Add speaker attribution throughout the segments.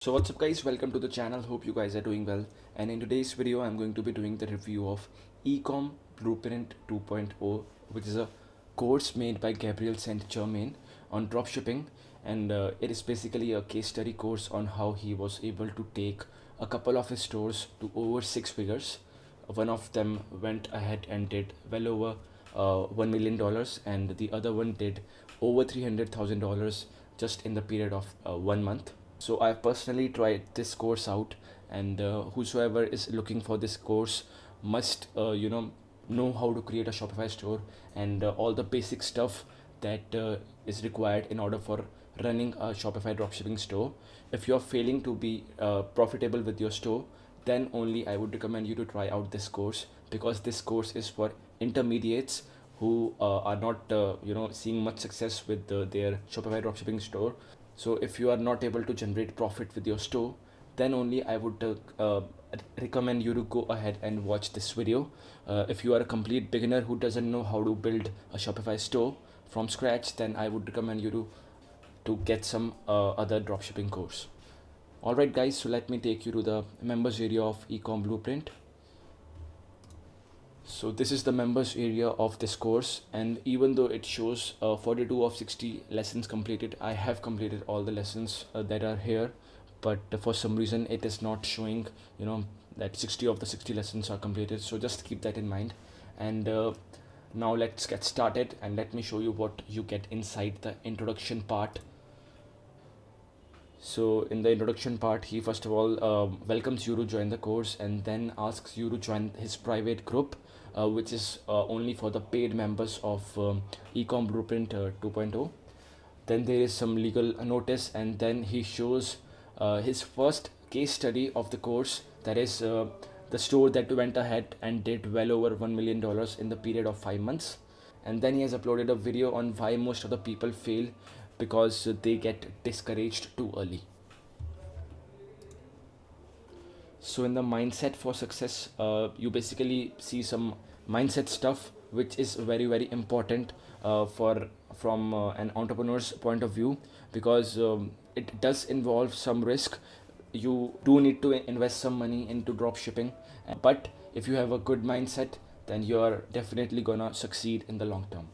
Speaker 1: So what's up guys, welcome to the channel. Hope you guys are doing well, and in today's video I'm going to be doing the review of Ecom Blueprint 2.0, which is a course made by Gabriel Saint Germain on dropshipping, and it is basically a case study course on how he was able to take a couple of his stores to over six figures. One of them went ahead and did well over $1 million, and the other one did over $300,000 just in the period of 1 month. So I personally tried this course out, and whosoever is looking for this course must know how to create a Shopify store and all the basic stuff that is required in order for running a Shopify dropshipping store. If you're failing to be profitable with your store, then only I would recommend you to try out this course, because this course is for intermediates who are not seeing much success with their Shopify dropshipping store. So if you are not able to generate profit with your store, then only I would recommend you to go ahead and watch this video. If you are a complete beginner who doesn't know how to build a Shopify store from scratch, then I would recommend you to get some other dropshipping course. Alright guys, so let me take you to the members area of Ecom Blueprint. So this is the members area of this course, and even though it shows 42 of 60 lessons completed, I have completed all the lessons that are here, but for some reason it is not showing that 60 of the 60 lessons are completed. So just keep that in mind, and now let's get started, and let me show you what you get inside the introduction part. So in the introduction part, he first of all welcomes you to join the course, and then asks you to join his private group, which is only for the paid members of Ecom Blueprint 2.0. Then there is some legal notice, and then he shows his first case study of the course, that is the store that went ahead and did well over $1 million in the period of 5 months. And then he has uploaded a video on why most of the people fail, because they get discouraged too early. So in the mindset for success, you basically see some mindset stuff which is very important from an entrepreneur's point of view, because it does involve some risk. You do need to invest some money into drop shipping, but if you have a good mindset, then you are definitely gonna succeed in the long term.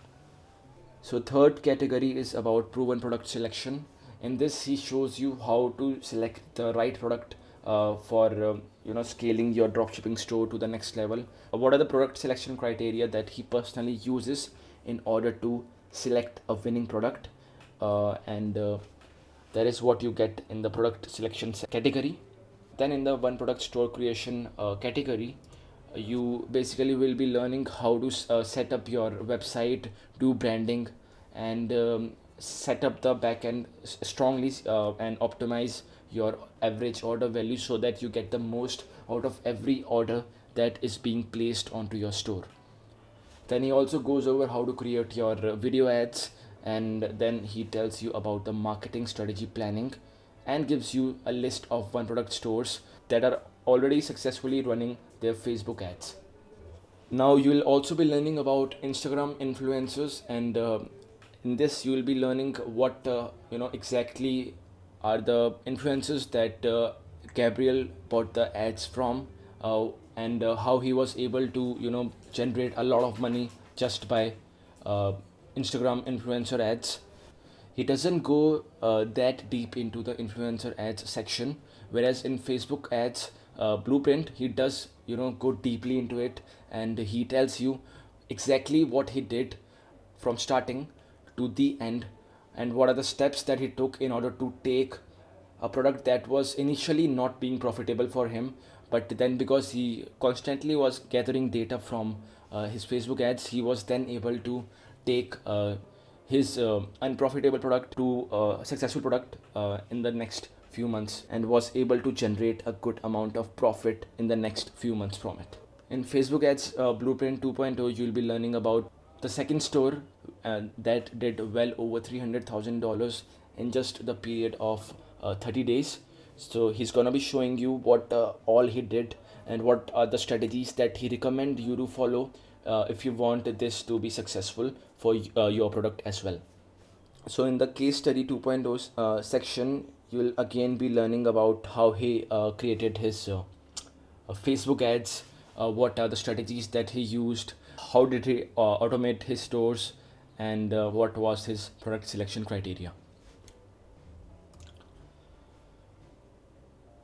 Speaker 1: So third category is about proven product selection. In this, he shows you how to select the right product for scaling your dropshipping store to the next level. What are the product selection criteria that he personally uses in order to select a winning product? And that is what you get in the product selection category. Then in the one product store creation category, you basically will be learning how to set up your website, do branding, and set up the backend strongly, and optimize your average order value so that you get the most out of every order that is being placed onto your store. Then he also goes over how to create your video ads, and then he tells you about the marketing strategy planning, and gives you a list of one product stores that are already successfully running their Facebook ads. Now you will also be learning about Instagram influencers, and in this you will be learning what exactly are the influencers that Gabriel bought the ads from, and how he was able to generate a lot of money just by Instagram influencer ads. He doesn't go that deep into the influencer ads section, whereas in Facebook ads blueprint, he does go deeply into it, and he tells you exactly what he did from starting to the end, and what are the steps that he took in order to take a product that was initially not being profitable for him, but then because he constantly was gathering data from his Facebook ads, he was then able to take his unprofitable product to a successful product in the next few months, and was able to generate a good amount of profit in the next few months from it. In Facebook ads blueprint 2.0, you'll be learning about the second store that did well over $300,000 in just the period of 30 days. So he's gonna be showing you what all he did, and what are the strategies that he recommend you to follow if you want this to be successful for your product as well. So in the case study 2.0 section, you'll again be learning about how he created his Facebook ads, what are the strategies that he used, how did he automate his stores, and what was his product selection criteria.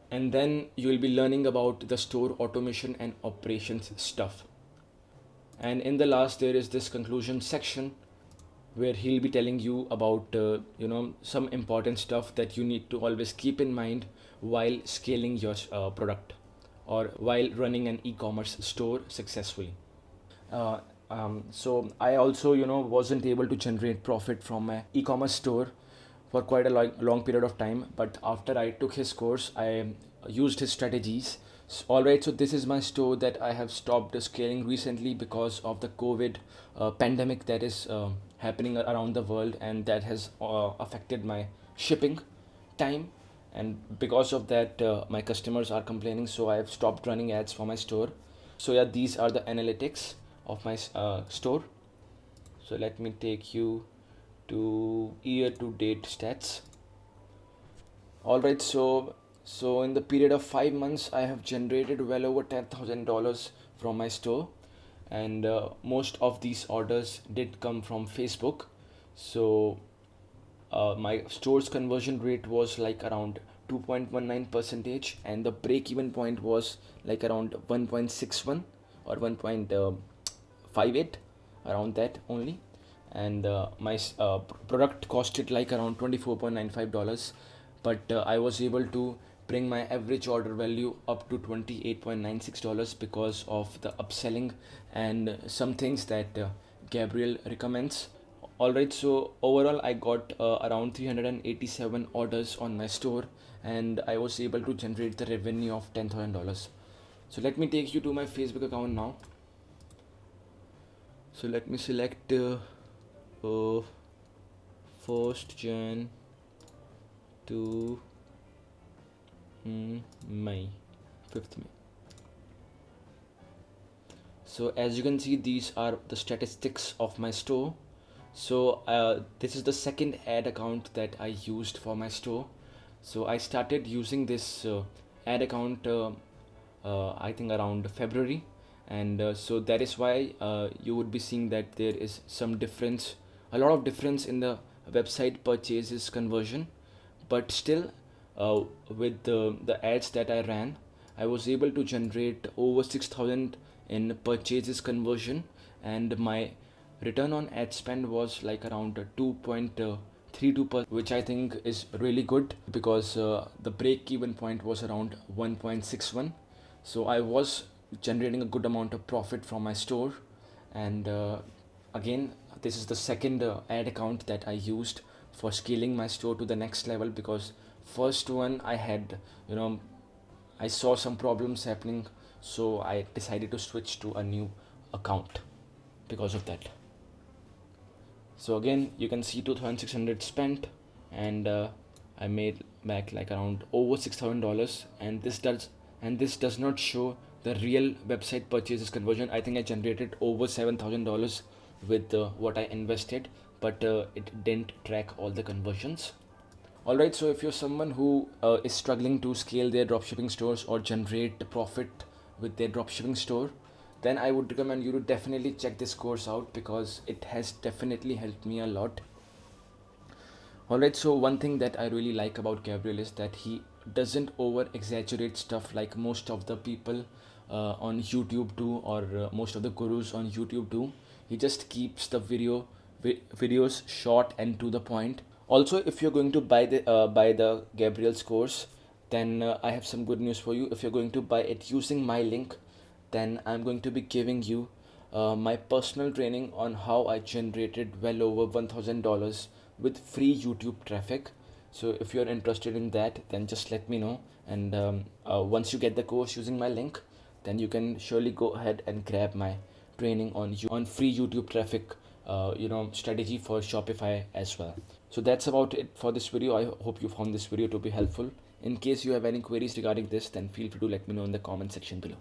Speaker 1: And then you will be learning about the store automation and operations stuff. And in the last, there is this conclusion section where he'll be telling you about some important stuff that you need to always keep in mind while scaling your product or while running an e-commerce store successfully. So I also wasn't able to generate profit from my e-commerce store for quite a long period of time, but after I took his course, I used his strategies. All right, so this is my store that I have stopped scaling recently because of the COVID pandemic that is happening around the world, and that has affected my shipping time. And because of that, my customers are complaining, so I have stopped running ads for my store. So yeah, these are the analytics of my store. So let me take you to year to date stats. All right, so in the period of 5 months, I have generated well over $10,000 from my store, and most of these orders did come from Facebook. So my store's conversion rate was like around 2.19 percentage, and the break even point was like around 1.61 or 1.58, around that only. And my product costed like around $24.95, but I was able to bring my average order value up to $28.96 because of the upselling and some things that Gabriel recommends. Alright, so overall I got around 387 orders on my store, and I was able to generate the revenue of $10,000. So let me take you to my Facebook account now. So let me select 1st Jan to May, 5th May. So as you can see, these are the statistics of my store. So this is the second ad account that I used for my store. So I started using this ad account I think around February, and so that is why you would be seeing that there is some difference, a lot of difference in the website purchases conversion. But still, with the ads that I ran, I was able to generate over 6,000 in purchases conversion, and my return on ad spend was like around 2.32%, which I think is really good because the break even point was around 1.61. So I was generating a good amount of profit from my store. And again, this is the second ad account that I used for scaling my store to the next level, because first one I had, I saw some problems happening, so I decided to switch to a new account because of that. So again, you can see 2,600 spent, and I made back like around over $6,000, and this does not show the real website purchases conversion. I think I generated over $7,000 with what I invested, but it didn't track all the conversions. Alright, so if you're someone who is struggling to scale their dropshipping stores or generate profit with their dropshipping store, then I would recommend you to definitely check this course out because it has definitely helped me a lot. Alright, so one thing that I really like about Gabriel is that he doesn't over exaggerate stuff like most of the people on YouTube do, or most of the gurus on YouTube do. He just keeps the videos short and to the point. Also, if you're going to buy the Gabriel's course, then I have some good news for you. If you're going to buy it using my link, then I'm going to be giving you my personal training on how I generated well over $1,000 with free YouTube traffic. So if you're interested in that, then just let me know. And once you get the course using my link, then you can surely go ahead and grab my training on free YouTube traffic strategy for Shopify as well. So that's about it for this video. I hope you found this video to be helpful. In case you have any queries regarding this, then feel free to let me know in the comment section below.